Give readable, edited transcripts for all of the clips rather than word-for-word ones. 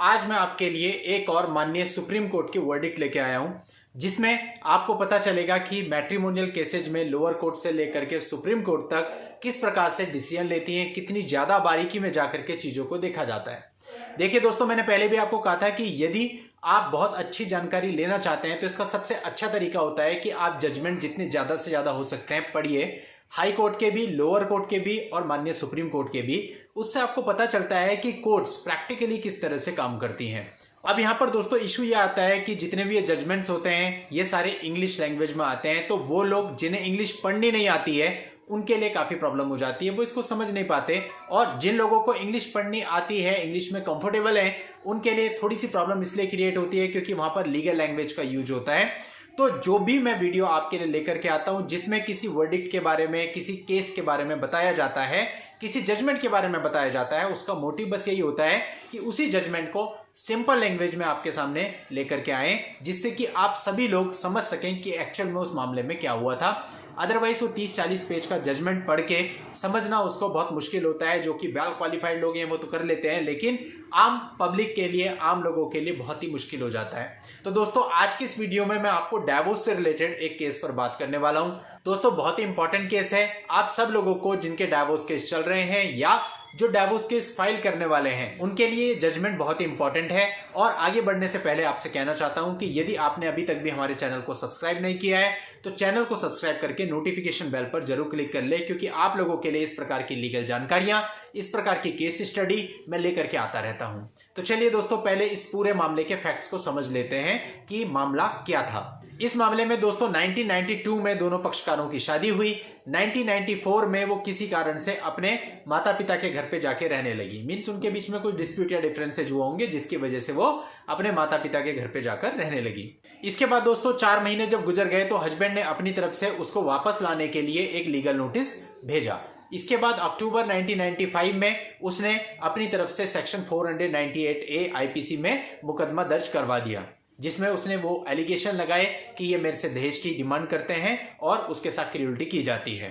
आज मैं आपके लिए एक और माननीय सुप्रीम कोर्ट की वर्डिक्ट लेके आया हूं, जिसमें आपको पता चलेगा कि मैट्रिमोनियल केसेज में लोअर कोर्ट से लेकर के सुप्रीम कोर्ट तक किस प्रकार से डिसीजन लेती हैं, कितनी ज्यादा बारीकी में जाकर के चीजों को देखा जाता है। देखिए दोस्तों, मैंने पहले भी आपको कहा था कि यदि आप बहुत अच्छी जानकारी लेना चाहते हैं तो इसका सबसे अच्छा तरीका होता है कि आप जजमेंट जितने ज्यादा से ज्यादा हो सकते हैं पढ़िए, हाई कोर्ट के भी, लोअर कोर्ट के भी और माननीय सुप्रीम कोर्ट के भी। उससे आपको पता चलता है कि कोर्ट्स प्रैक्टिकली किस तरह से काम करती हैं। अब यहां पर दोस्तों इशू ये आता है कि जितने भी ये जजमेंट्स होते हैं ये सारे इंग्लिश लैंग्वेज में आते हैं, तो वो लोग जिन्हें इंग्लिश पढ़नी नहीं आती है उनके लिए काफी प्रॉब्लम हो जाती है, वो इसको समझ नहीं पाते। और जिन लोगों को इंग्लिश पढ़नी आती है, इंग्लिश में कंफर्टेबल है, उनके लिए थोड़ी सी प्रॉब्लम इसलिए क्रिएट होती है क्योंकि वहां पर लीगल लैंग्वेज का यूज होता है। तो जो भी मैं वीडियो आपके लिए लेकर के आता हूं जिसमें किसी वर्डिक्ट के बारे में, किसी केस के बारे में बताया जाता है, किसी जजमेंट के बारे में बताया जाता है, उसका मोटिव बस यही होता है कि उसी जजमेंट को सिंपल लैंग्वेज में आपके सामने लेकर के आए, जिससे कि आप सभी लोग समझ सकें कि एक्चुअल में उस मामले में क्या हुआ था। अदरवाइज वो 30-40 पेज का जजमेंट पढ़ के समझना उसको बहुत मुश्किल होता है। जो कि वेल क्वालिफाइड लोग हैं वो तो कर लेते हैं, लेकिन आम पब्लिक के लिए, आम लोगों के लिए बहुत ही मुश्किल हो जाता है। तो दोस्तों आज की इस वीडियो में मैं आपको डिवोर्स से रिलेटेड एक केस पर बात करने वाला हूं। दोस्तों बहुत ही इंपॉर्टेंट केस है आप सब लोगों को जिनके डिवोर्स केस चल रहे हैं या जो डिवोर्स केस फाइल करने वाले हैं, उनके लिए जजमेंट बहुत ही इंपॉर्टेंट है। और आगे बढ़ने से पहले आपसे कहना चाहता हूं कि यदि आपने अभी तक भी हमारे चैनल को सब्सक्राइब नहीं किया है तो चैनल को सब्सक्राइब करके नोटिफिकेशन बेल पर जरूर क्लिक कर ले, क्योंकि आप लोगों के लिए इस प्रकार की लीगल जानकारियां, इस प्रकार की केस स्टडी मैं लेकर के आता रहता हूं। तो चलिए दोस्तों पहले इस पूरे मामले के फैक्ट्स को समझ लेते हैं कि मामला क्या था। इस मामले में दोस्तों 1992 में दोनों पक्षकारों की शादी हुई। 1994 में वो किसी कारण से अपने माता पिता के घर पे जाके रहने लगी। मीन्स उनके बीच में कुछ डिस्प्यूट या डिफरेंसेज हुए होंगे जिसकी वजह से वो अपने माता पिता के घर पे जाकर रहने लगी। इसके बाद दोस्तों 4 महीने जब गुजर गए तो हस्बैंड ने अपनी तरफ से उसको वापस लाने के लिए एक लीगल नोटिस भेजा। इसके बाद अक्टूबर 1995 में उसने अपनी तरफ से सेक्शन 498A आईपीसी में मुकदमा दर्ज करवा दिया, जिसमें उसने वो एलिगेशन लगाए कि ये मेरे से दहेज की डिमांड करते हैं और उसके साथ क्रूरता की जाती है।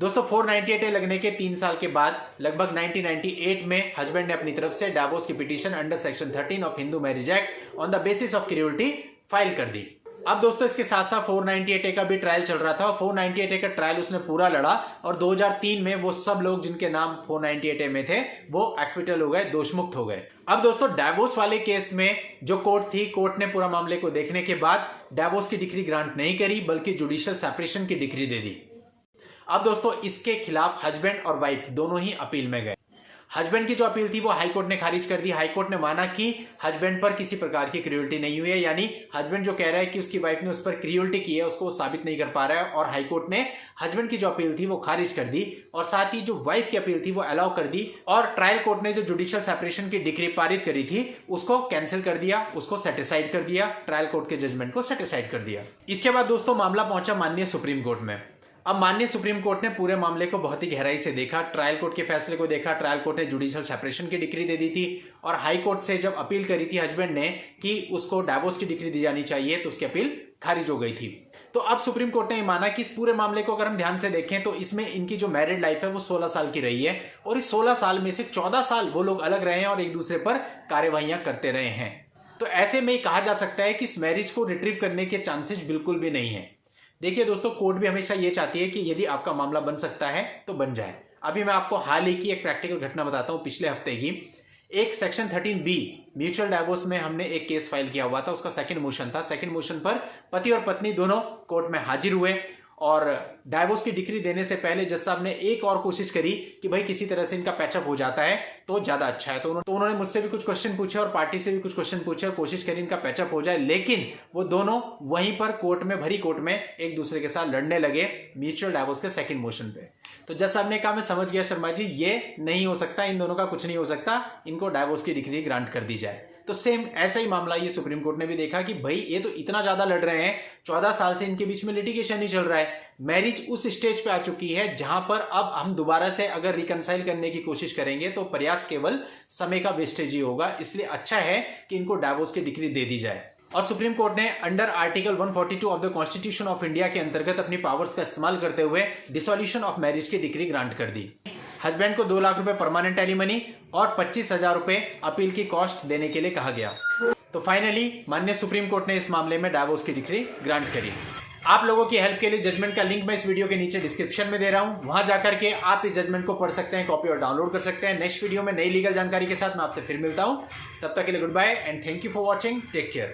दोस्तों 498A लगने के 3 साल के बाद लगभग 1998 में हस्बैंड ने अपनी तरफ से डिवोर्स की petition under section 13 of Hindu marriage act on the basis of क्रूरता फाइल कर दी। अब दोस्तों इसके साथ साथ 498A का भी ट्रायल चल रहा था और 498A का ट्रायल उसने पूरा लड़ा और 2003 में वो सब लोग जिनके नाम 498A में थे वो एक्विटल हो गए, दोषमुक्त हो गए। अब दोस्तों डिवोर्स वाले केस में जो कोर्ट थी, कोर्ट ने पूरा मामले को देखने के बाद डिवोर्स की डिक्री ग्रांट नहीं करी बल्कि जुडिशियल सेपरेशन की डिक्री दे दी। अब दोस्तों इसके खिलाफ हस्बैंड और वाइफ दोनों ही अपील में गए। हस्बैंड की जो अपील थी वो हाई कोर्ट ने खारिज कर दी। हाई कोर्ट ने माना कि हस्बैंड पर किसी प्रकार की क्रूरता नहीं हुई है, यानी हस्बैंड जो कह रहा है कि उसकी वाइफ ने उस पर क्रूरता की है उसको वो साबित नहीं कर पा रहा है। और हाई कोर्ट ने हस्बैंड की जो अपील थी वो खारिज कर दी और साथ ही जो वाइफ की अपील थी वो अलाउ कर दी। और ट्रायल कोर्ट ने जो जुडिशियल सेपरेशन की डिक्री पारित करी थी उसको कैंसिल कर दिया, उसको सेटिसाइड कर दिया, ट्रायल कोर्ट के जजमेंट को सेटिसाइड कर दिया। इसके बाद दोस्तों मामला पहुंचा माननीय सुप्रीम कोर्ट में। अब माननीय सुप्रीम कोर्ट ने पूरे मामले को बहुत ही गहराई से देखा, ट्रायल कोर्ट के फैसले को देखा। ट्रायल कोर्ट ने जुडिशियल सेपरेशन की डिक्री दे दी थी और हाई कोर्ट से जब अपील करी थी हस्बैंड ने कि उसको डिवोर्स की डिक्री दी जानी चाहिए तो उसकी अपील खारिज हो गई थी। तो अब सुप्रीम कोर्ट ने माना कि इस पूरे मामले को अगर हम ध्यान से देखें तो इसमें इनकी जो मैरिड लाइफ है वो 16 साल की रही है और इस 16 साल में से 14 साल वो लोग अलग रहे हैं और एक दूसरे पर कार्यवाहियां करते रहे हैं। तो ऐसे में कहा जा सकता है कि इस मैरिज को रिट्रीव करने के चांसेस बिल्कुल भी नहीं है। देखिए दोस्तों कोर्ट भी हमेशा ये चाहती है कि यदि आपका मामला बन सकता है तो बन जाए। अभी मैं आपको हाल ही की एक प्रैक्टिकल घटना बताता हूं। पिछले हफ्ते की एक सेक्शन 13B म्यूचुअल डिवोर्स में हमने एक केस फाइल किया हुआ था, उसका सेकंड मोशन था। सेकंड मोशन पर पति और पत्नी दोनों कोर्ट में हाजिर हुए और डिवोर्स की डिक्री देने से पहले जज साहब ने एक और कोशिश करी कि भाई किसी तरह से इनका पैचअप हो जाता है तो ज्यादा अच्छा है। तो उन्होंने मुझसे भी कुछ क्वेश्चन पूछे और पार्टी से भी कुछ क्वेश्चन पूछे और कोशिश करी इनका पैचअप हो जाए, लेकिन वो दोनों वहीं पर कोर्ट में, भरी कोर्ट में एक दूसरे के साथ लड़ने लगे म्यूचुअल डिवोर्स के सेकंड मोशन पे। तो जज साहब ने कहा मैं समझ गया शर्मा जी, ये नहीं हो सकता, इन दोनों का कुछ नहीं हो सकता, इनको डिवोर्स की डिक्री ग्रांट कर दी जाए। तो सेम ऐसा ही मामला ये सुप्रीम कोर्ट ने भी देखा कि भाई ये तो इतना ज्यादा लड़ रहे हैं, 14 साल से इनके बीच में लिटिगेशन ही चल रहा है, मैरिज उस स्टेज पे आ चुकी है जहां पर अब हम दोबारा से अगर रिकंसाइल करने की कोशिश करेंगे तो प्रयास केवल समय का वेस्टेज ही होगा, इसलिए अच्छा है कि इनको डिवोर्स की डिक्री दे दी जाए। और सुप्रीम कोर्ट ने under article 142 of the constitution of India के अंतर्गत अपनी पावर्स का इस्तेमाल करते हुए डिसोल्यूशन ऑफ मैरिज की डिक्री ग्रांट कर दी। हस्बैंड को 2 लाख रुपए परमानेंट एलिमनी और 25,000 रुपए अपील की कॉस्ट देने के लिए कहा गया। तो फाइनली माननीय सुप्रीम कोर्ट ने इस मामले में डाइवोर्स की डिक्री ग्रांट करी। आप लोगों की हेल्प के लिए जजमेंट का लिंक मैं इस वीडियो के नीचे डिस्क्रिप्शन में दे रहा हूं, वहां जाकर के आप इस जजमेंट को पढ़ सकते हैं, कॉपी और डाउनलोड कर सकते हैं। नेक्स्ट वीडियो में नई लीगल जानकारी के साथ मैं आपसे फिर मिलता हूं। तब तक के लिए goodbye and thank you for watching. Take care.